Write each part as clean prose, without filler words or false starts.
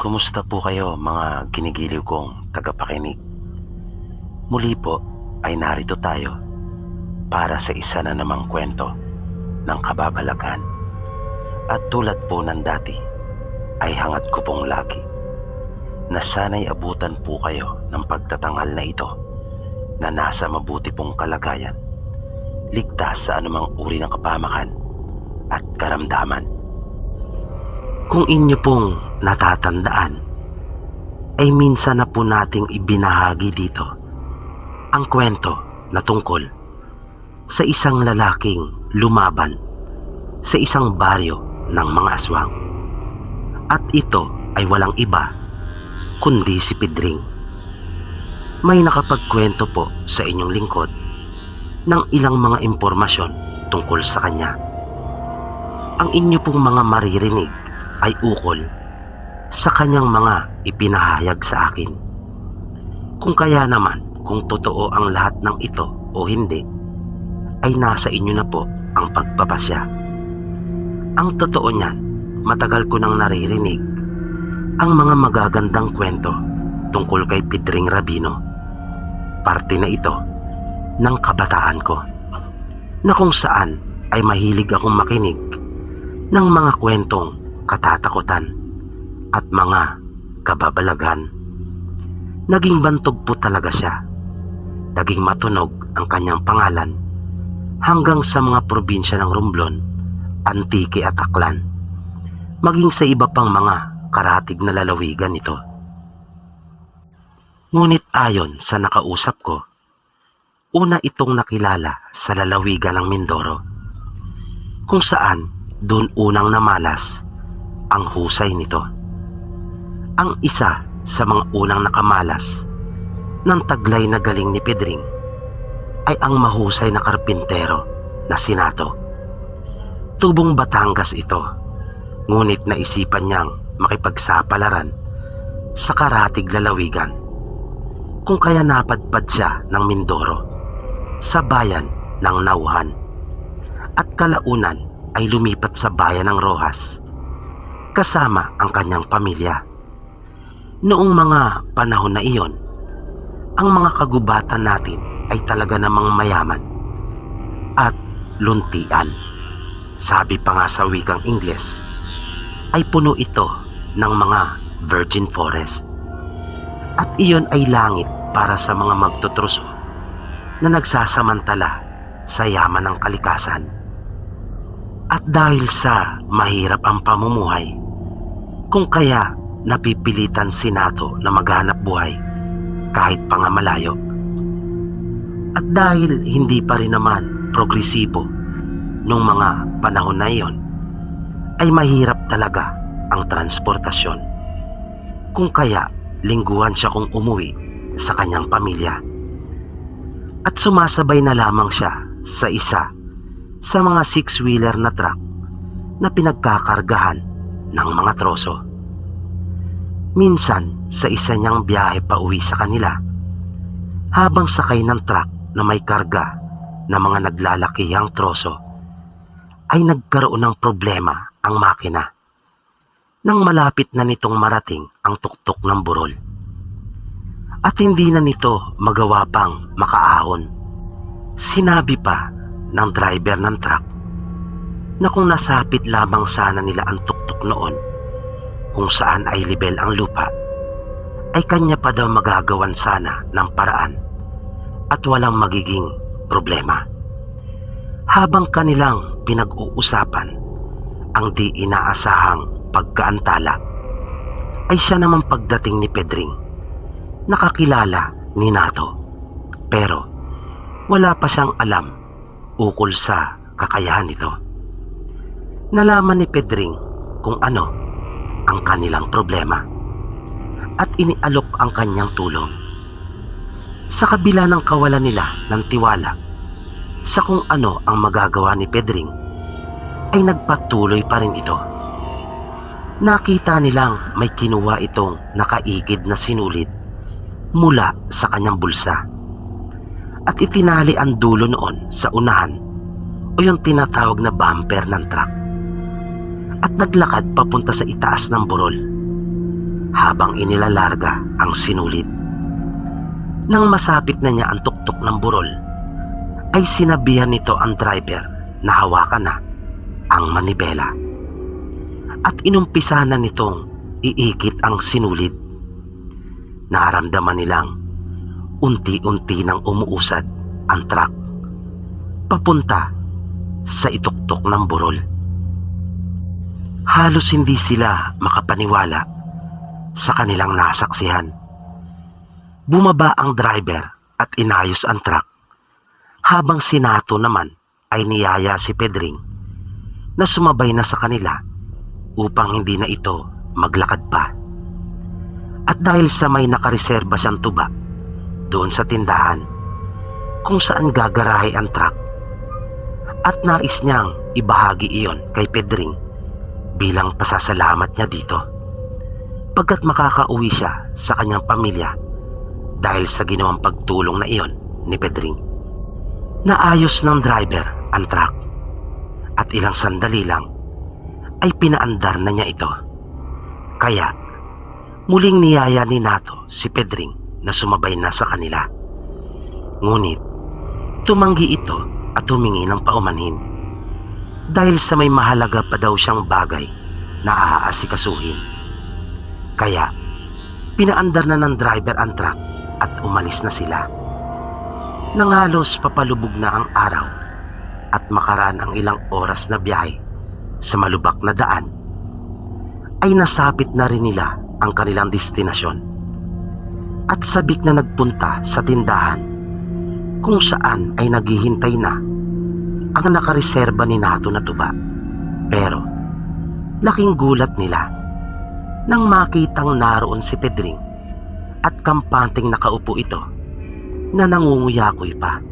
Kumusta po kayo mga ginigiliw kong tagapakinig? Muli po ay narito tayo para sa isa na namang kwento ng kababalagan. At tulad po ng dati ay hangad ko pong lagi na sana'y abutan po kayo ng pagtatanghal na ito na nasa mabuti pong kalagayan, ligtas sa anumang uri ng kapamakan at karamdaman. Kung inyo pong natatandaan, ay minsan na po nating ibinahagi dito ang kwento na tungkol sa isang lalaking lumaban sa isang baryo ng mga aswang. At ito ay walang iba kundi si Pedring. May nakapagkwento po sa inyong lingkod ng ilang mga impormasyon tungkol sa kanya. Ang inyo pong mga maririnig ay ukol sa kanyang mga ipinahayag sa akin. Kung kaya naman kung totoo ang lahat ng ito o hindi, ay nasa inyo na po ang pagpapasya. Ang totoo niyan, matagal ko nang naririnig ang mga magagandang kwento tungkol kay Pedring Rabino. Parte na ito ng kabataan ko, na kung saan ay mahilig akong makinig ng mga kwentong katatakutan at mga kababalagan. Naging bantog po talaga siya. Naging matunog ang kanyang pangalan hanggang sa mga probinsya ng Romblon, Antique at Aklan, maging sa iba pang mga karatig na lalawigan nito. Ngunit ayon sa nakausap ko, una itong nakilala sa lalawigan ng Mindoro, kung saan doon unang namalas ang husay nito. Ang isa sa mga unang nakamalas ng taglay na galing ni Pedring ay ang mahusay na karpintero na si Nato. Tubong Batangas ito, ngunit naisipan niyang makipagsapalaran sa karatig lalawigan, kung kaya napadpad siya ng Mindoro sa bayan ng Nauhan, at kalaunan ay lumipat sa bayan ng Rojas kasama ang kanyang pamilya. Noong mga panahon na iyon, ang mga kagubatan natin ay talaga namang mayaman at luntian. Sabi pa nga sa wikang Ingles, ay puno ito ng mga virgin forest. At iyon ay langit para sa mga magtutruso na nagsasamantala sa yaman ng kalikasan. At dahil sa mahirap ang pamumuhay, kung kaya napipilitan si Nato na maghanap buhay kahit pa nga malayo. At dahil hindi pa rin naman progresibo nung mga panahon na iyon, ay mahirap talaga ang transportasyon. Kung kaya lingguhan siya kung umuwi sa kanyang pamilya. At sumasabay na lamang siya sa isa sa mga six-wheeler na truck na pinagkakargahan ng mga troso. Minsan sa isa niyang biyahe pa uwi sa kanila, habang sakay ng truck na may karga na mga naglalakihang troso, ay nagkaroon ng problema ang makina nang malapit na nitong marating ang tuktok ng burol. At hindi na nito magawa pang makaahon. Sinabi pa ng driver ng truck na kung nasapit lamang sana nila ang tuktok noon, kung saan ay libel ang lupa, ay kanya pa daw magagawan sana ng paraan at walang magiging problema. Habang kanilang pinag-uusapan ang di inaasahang pagkaantala, ay siya naman pagdating ni Pedring, nakakilala ni Nato, pero wala pa siyang alam ukol sa kakayahan nito. Nalaman ni Pedring kung ano ang kanilang problema at inialok ang kanyang tulong. Sa kabila ng kawalan nila ng tiwala sa kung ano ang magagawa ni Pedring, ay nagpatuloy pa rin ito. Nakita nilang may kinuha itong nakaigid na sinulit mula sa kanyang bulsa at itinali ang dulo noon sa unahan o yung tinatawag na bumper ng truck at naglakad papunta sa itaas ng burol. habang inilalarga ang sinulid. Nang masapit na niya ang tuktok ng burol, ay sinabihan nito ang driver na hawakan na ang manibela. At inumpisa na nitong iikit ang sinulid. Naramdaman nilang unti-unti nang umuusad ang truck papunta sa ituktok ng burol. Halos hindi sila makapaniwala sa kanilang nasaksihan. Bumaba ang driver at inayos ang truck, habang si Nato naman ay niyaya si Pedring na sumabay na sa kanila upang hindi na ito maglakad pa. At dahil sa may nakareserba siyang tuba doon sa tindahan kung saan gagarahe ang truck, at nais niyang ibahagi iyon kay Pedring bilang pasasalamat niya dito, pagkat makakauwi siya sa kanyang pamilya dahil sa ginawang pagtulong na iyon ni Pedring. Naayos ng driver ang truck at ilang sandali lang ay pinaandar na niya ito. Kaya muling niyaya ni Nato si Pedring na sumabay na sa kanila. Ngunit tumanggi ito at humingi ng paumanhin dahil sa may mahalaga pa daw siyang bagay na aasikasuhin. Kaya pinaandar na ng driver ang truck at umalis na sila. Nang halos papalubog na ang araw at makaraan ang ilang oras na biyahe sa malubak na daan, ay nasapit na rin nila ang kanilang destinasyon at sabik na nagpunta sa tindahan kung saan ay naghihintay na ang nakareserba ni Nato na tuba. Pero laking gulat nila nang makitang naroon si Pedring at kampanteng nakaupo ito na nangunguyakoy pa,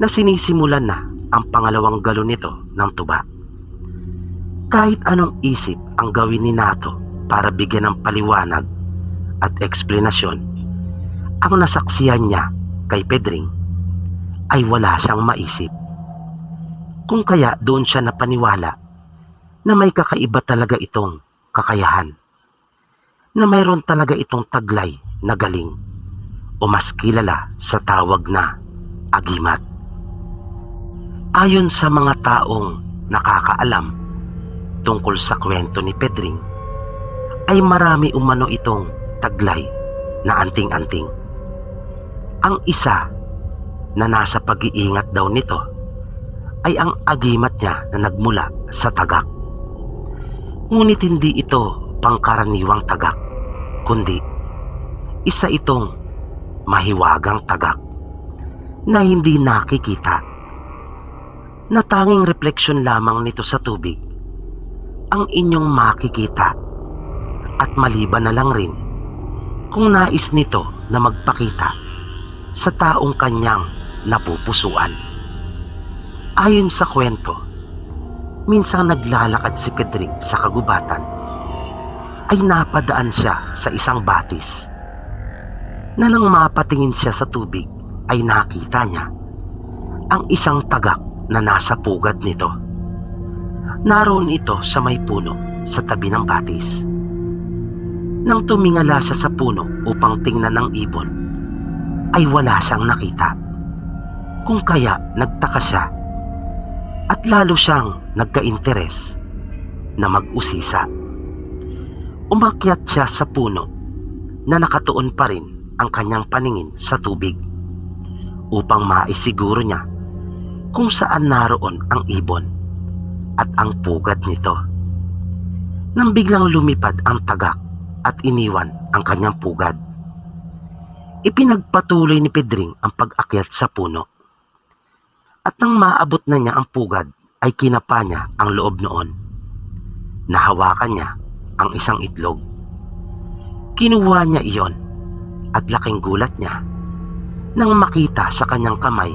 na sinisimulan na ang pangalawang galon nito ng tuba. Kahit anong isip ang gawin ni Nato para bigyan ng paliwanag at eksplenasyon ang nasaksihan niya kay Pedring, ay wala siyang maisip. Kung kaya doon siya napaniwala na may kakaiba talaga itong kakayahan, na mayroon talaga itong taglay na galing, o mas kilala sa tawag na agimat. Ayon sa mga taong nakakaalam tungkol sa kwento ni Pedring, ay marami umano itong taglay na anting-anting. Ang isa na nasa pag-iingat daw nito ay ang agimat niya na nagmula sa tagak. Ngunit hindi ito pangkaraniwang tagak, kundi isa itong mahiwagang tagak na hindi nakikita, na tanging refleksyon lamang nito sa tubig ang inyong makikita, at maliban na lang rin kung nais nito na magpakita sa taong kanyang napupusuan. Ayon sa kwento, minsang naglalakad si Pedring sa kagubatan, ay napadaan siya sa isang batis, na nang mapatingin siya sa tubig ay nakita niya ang isang tagak na nasa pugad nito. Naroon ito sa may puno sa tabi ng batis. Nang tumingala siya sa puno upang tingnan ang ibon, ay wala siyang nakita. Kung kaya nagtaka siya at lalo siyang nagka-interes na mag-usisa. Umakyat siya sa puno na nakatuon pa rin ang kanyang paningin sa tubig upang maisiguro niya kung saan naroon ang ibon at ang pugad nito. Nang biglang lumipad ang tagak at iniwan ang kanyang pugad, ipinagpatuloy ni Pedring ang pag-akyat sa puno. At nang maabot na niya ang pugad, ay kinapa niya ang loob noon. Nahawakan niya ang isang itlog. Kinuha niya iyon at laking gulat niya nang makita sa kanyang kamay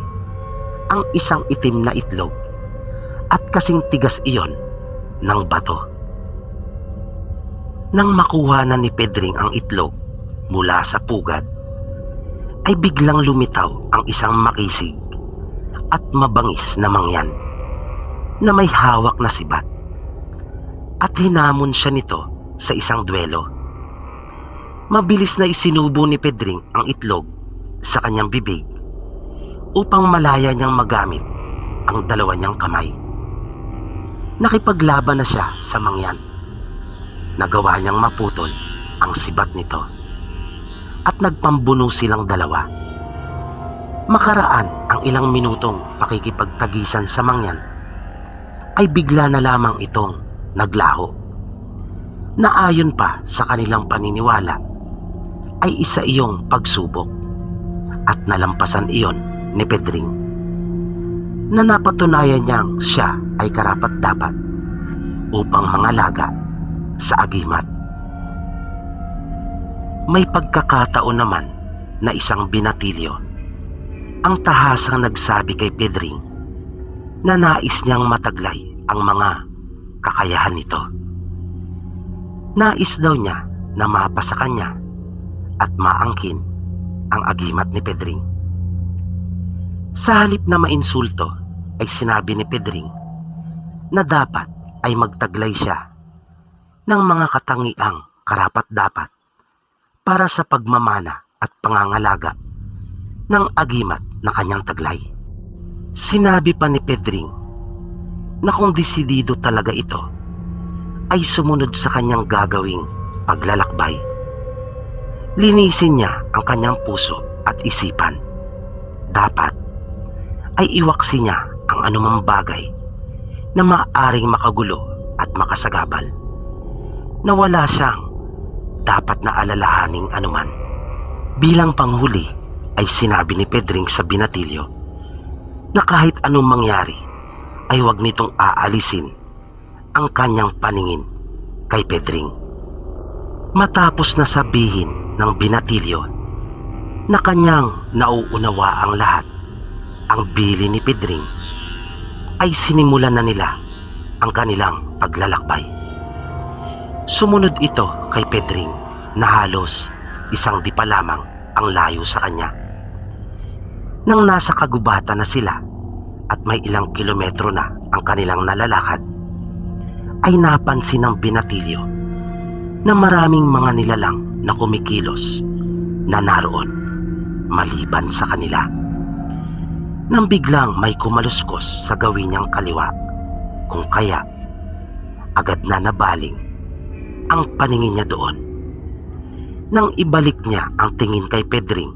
ang isang itim na itlog at kasing tigas iyon ng bato. Nang makuha na ni Pedring ang itlog mula sa pugad, ay biglang lumitaw ang isang makisig at mabangis na mangyan na may hawak na sibat, at hinamon siya nito sa isang duelo. Mabilis na isinubo ni Pedring ang itlog sa kanyang bibig upang malaya niyang magamit ang dalawa niyang kamay. Nakipaglaban na siya sa mangyan. Nagawa niyang maputol ang sibat nito at nagpambuno silang dalawa. Makaraan ang ilang minutong pakikipagtagisan sa mangyan ay bigla na lamang itong naglaho, na ayon pa sa kanilang paniniwala ay isa iyong pagsubok, at nalampasan iyon ni Pedring, na napatunayan niyang siya ay karapat-dapat upang mangalaga sa agimat. May pagkakataon naman na isang binatilyo ang tahasang nagsabi kay Pedring na nais niyang mataglay ang mga kakayahan nito. Nais daw niya na mapa sa kanya at maangkin ang agimat ni Pedring. Sa halip na mainsulto ay sinabi ni Pedring na dapat ay magtaglay siya ng mga katangiang karapat-dapat para sa pagmamana at pangangalaga ng agimat na kanyang taglay. Sinabi pa ni Pedring na kung desidido talaga ito ay sumunod sa kanyang gagawing paglalakbay. Linisin niya ang kanyang puso at isipan. Dapat ay iwaksi niya ang anumang bagay na maaaring makagulo at makasagabal, na wala siyang dapat na alalahaning anuman. Bilang panghuli ay sinabi ni Pedring sa binatilyo na kahit anong mangyari ay huwag nitong aalisin ang kanyang paningin kay Pedring. Matapos na sabihin ng binatilyo na kanyang nauunawa ang lahat, ang bili ni Pedring, ay sinimulan na nila ang kanilang paglalakbay. Sumunod ito kay Pedring na halos isang dipa lamang ang layo sa kanya. Nang nasa kagubatan na sila at may ilang kilometro na ang kanilang nalalakad, ay napansin ng binatilyo na maraming mga nilalang na kumikilos na naroon maliban sa kanila. Nang biglang may kumaluskos sa gawin niyang kaliwa, kung kaya agad na nabaling ang paningin niya doon. Nang ibalik niya ang tingin kay Pedring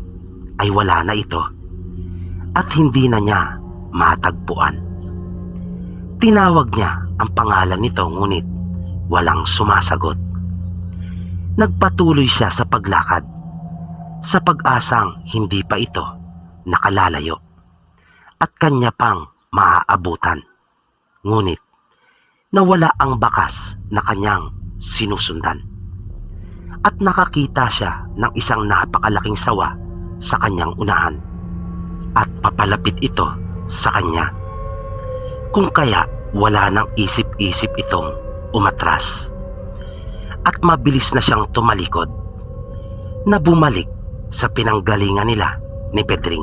ay wala na ito at hindi na niya matagpuan. Tinawag niya ang pangalan nito ngunit walang sumasagot. Nagpatuloy siya sa paglakad sa pag-asang hindi pa ito nakalalayo at kanya pang maaabutan. Ngunit nawala ang bakas na kanyang sinusundan at nakakita siya ng isang napakalaking sawa sa kanyang unahan at papalapit ito sa kanya. Kung kaya wala nang isip-isip itong umatras at mabilis na siyang tumalikod na bumalik sa pinanggalingan nila ni Pedring.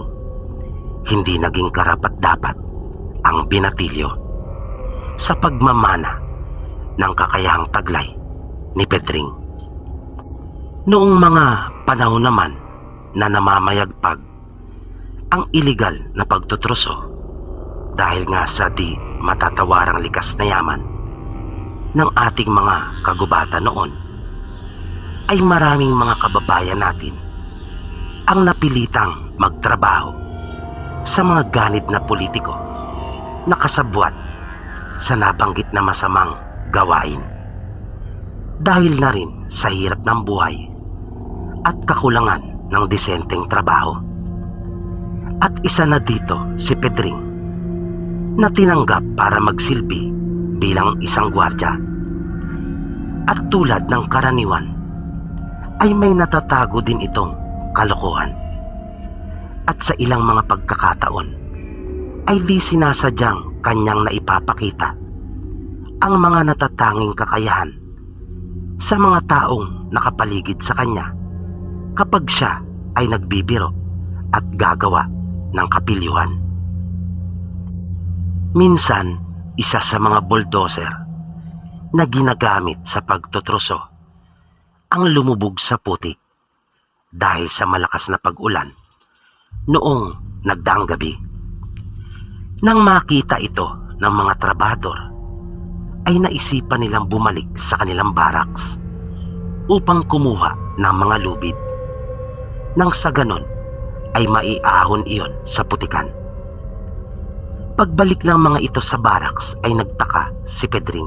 Hindi naging karapat-dapat ang binatilyo sa pagmamana ng kakayahang taglay ni Pedring. Noong mga panahon naman na namamayagpag ang iligal na pagtutruso dahil nga sa di matatawarang likas na yaman ng ating mga kagubatan noon, ay maraming mga kababayan natin ang napilitang magtrabaho sa mga ganid na politiko na kasabwat sa nabanggit na masamang gawain. Dahil na rin sa hirap ng buhay at kakulangan ng disenteng trabaho. At isa na dito si Pedring na tinanggap para magsilbi bilang isang gwardya. At tulad ng karaniwan ay may natatago din itong kalokohan. At sa ilang mga pagkakataon ay di sinasadyang kanyang naipapakita ang mga natatanging kakayahan sa mga taong nakapaligid sa kanya kapag siya ay nagbibiro at gagawa ng kapilyuhan. Minsan, isa sa mga bulldozer na ginagamit sa pagtutruso ang lumubog sa putik dahil sa malakas na pag-ulan noong nagdaang gabi. Nang makita ito ng mga trabador, ay naisipan nilang bumalik sa kanilang barracks upang kumuha ng mga lubid. Nang sa ganon ay maiahon iyon sa putikan. Pagbalik ng mga ito sa barracks ay nagtaka si Pedring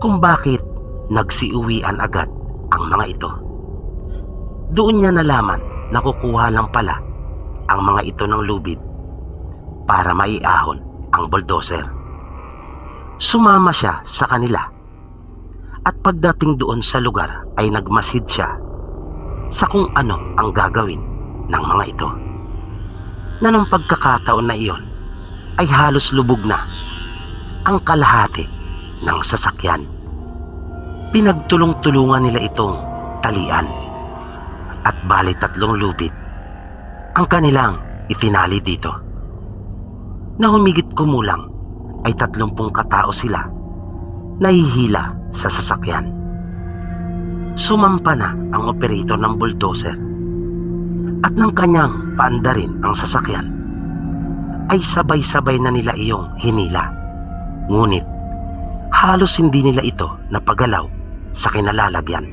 kung bakit nagsiuwian agad ang mga ito. Doon niya nalaman na kukuha lang pala ang mga ito ng lubid para maiahon ang bulldozer. Sumama siya sa kanila at pagdating doon sa lugar ay nagmasid siya sa kung ano ang gagawin ng mga ito. Na nung pagkakataon na iyon ay halos lubog na ang kalahati ng sasakyan. Pinagtulong-tulungan nila itong talian at bali 3 lubid ang kanilang itinali dito. Na humigit kumulang ay 30 katao sila nahihila sa sasakyan. Sumampa na ang operator ng bulldozer at nang kanyang paandarin ang sasakyan ay sabay-sabay na nila iyong hinila. Ngunit halos hindi nila ito napagalaw sa kinalalagyan.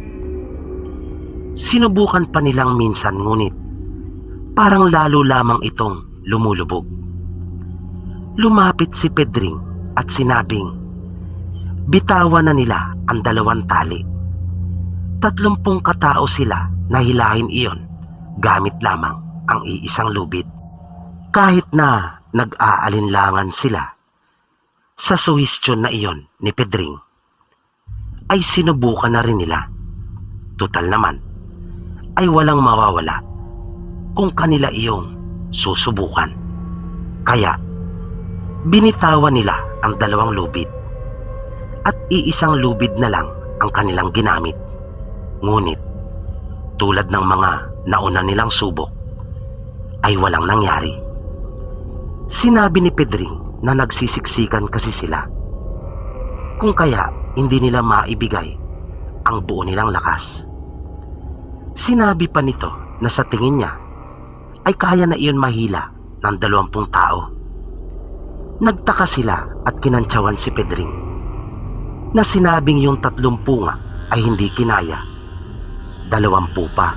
Sinubukan pa nilang minsan ngunit parang lalo lamang itong lumulubog. Lumapit si Pedring at sinabing bitawan na nila ang 2 tali. 30 katao sila na hilahin iyon gamit lamang ang iisang lubid. Kahit na nag-aalinlangan sila sa suhestyon na iyon ni Pedring, ay sinubukan na rin nila. Tutal naman ay walang mawawala kung kanila iyong susubukan. Kaya binitawan nila ang 2 lubid at iisang lubid na lang ang kanilang ginamit. Ngunit tulad ng mga nauna nilang subok ay walang nangyari. Sinabi ni Pedring na nagsisiksikan kasi sila, kung kaya hindi nila maibigay ang buo nilang lakas. Sinabi pa nito na sa tingin niya ay kaya na iyon mahila ng 20 tao. Nagtaka sila at kinantsawan si Pedring na sinabing yung 30 nga ay hindi kinaya, 20 pa.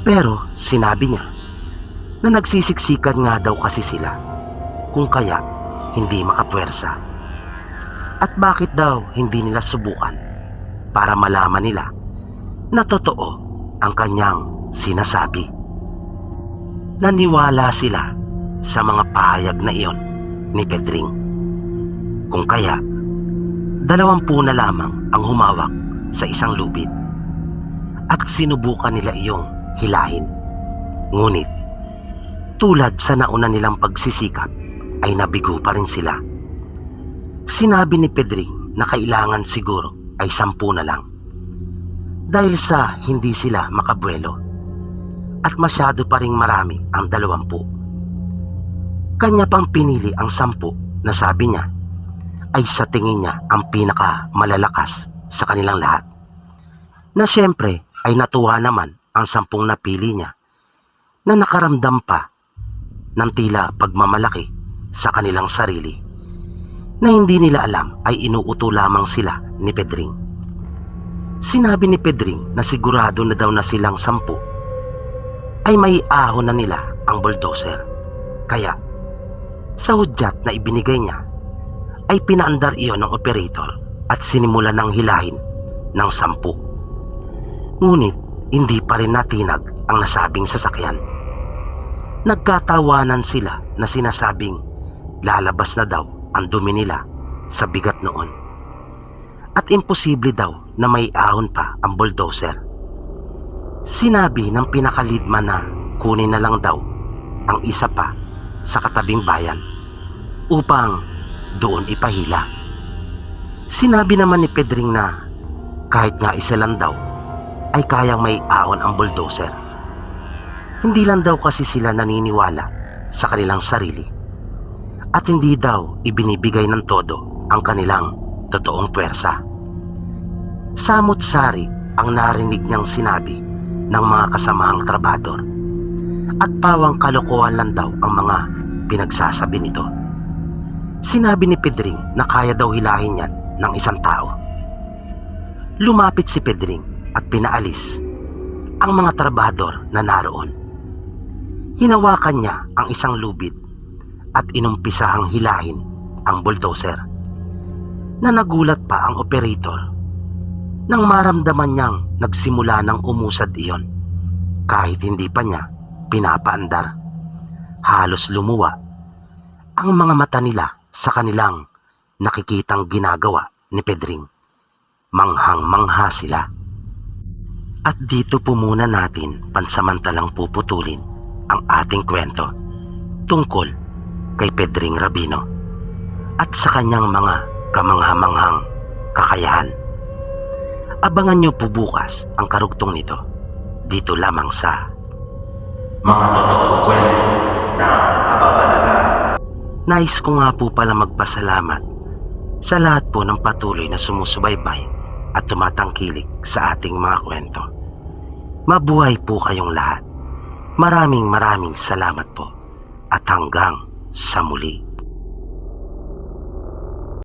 Pero sinabi niya na nagsisiksikan nga daw kasi sila, kung kaya hindi makapwersa. At bakit daw hindi nila subukan para malaman nila na totoo ang kanyang sinasabi. Naniwala sila sa mga pahayag na iyon ni Pedring. Kung kaya 20 na lamang ang humawak sa isang lubid at sinubukan nila iyong hilahin. Ngunit tulad sa nauna nilang pagsisikap ay nabigo pa rin sila. Sinabi ni Pedring na kailangan siguro ay 10 na lang dahil sa hindi sila makabuelo at masyado pa ring marami ang 20. Kanya pang pinili ang 10 na sabi niya ay sa tingin niya ang pinaka malalakas sa kanilang lahat. Na siyempre ay natuwa naman ang 10 napili niya na nakaramdam pa ng tila pagmamalaki sa kanilang sarili na hindi nila alam ay inuuto lamang sila ni Pedring. Sinabi ni Pedring na sigurado na daw na silang 10 ay may ahon na nila ang bulldozer. Kaya sa hudyat na ibinigay niya ay pinaandar iyon ng operator at sinimula ng hilahin ng 10. Ngunit hindi pa rin natinag ang nasabing sasakyan. Nagkatawanan sila na sinasabing lalabas na daw ang dumi nila sa bigat noon at imposible daw na may ahon pa ang bulldozer. Sinabi ng pinakalidman na kunin na lang daw ang isa pa sa katabing bayan upang doon ipahila. Sinabi naman ni Pedring na kahit nga isa lang daw ay kayang may ahon ang bulldozer. Hindi lang daw kasi sila naniniwala sa kanilang sarili at hindi daw ibinibigay ng todo ang kanilang totoong puwersa. Samot-sari ang narinig niyang sinabi ng mga kasamahang trabador at pawang kalokohan lang daw ang mga pinagsasabi nito. Sinabi ni Pedring na kaya daw hilahin yan ng isang tao. Lumapit si Pedring at pinaalis ang mga trabador na naroon. Hinawakan niya ang isang lubid at inumpisahang hilahin ang bulldozer, na nagulat pa ang operator nang maramdaman niyang nagsimula ng umusad iyon kahit hindi pa niya pinapaandar. Halos lumuwa ang mga mata nila sa kanilang nakikitang ginagawa ni Pedring. Manghang-mangha sila. At dito po muna natin pansamantalang puputulin ang ating kwento tungkol kay Pedring Rabino at sa kanyang mga kamangha-manghang kakayahan. Abangan niyo po bukas ang karugtong nito dito lamang sa Mga Totoong Kwento ng Kababalagan. Nais ko nga po pala magpasalamat sa lahat po ng patuloy na sumusubaybay at tumatangkilik sa ating mga kwento. Mabuhay po kayong lahat. Maraming salamat po at hanggang sa muli.